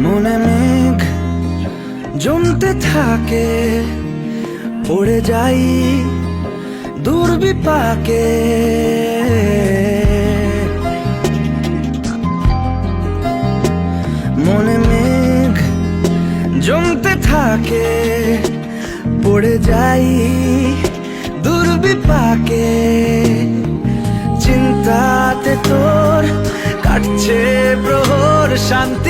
মনে মেঘ জমতে থাকে, পড়ে যাই দুর্বিপাকে। মনে মেঘ জমতে থাকে, পড়ে যাই দুর্বিপাকে। চিন্তাতে তোর কাটছে প্রহর, শান্তি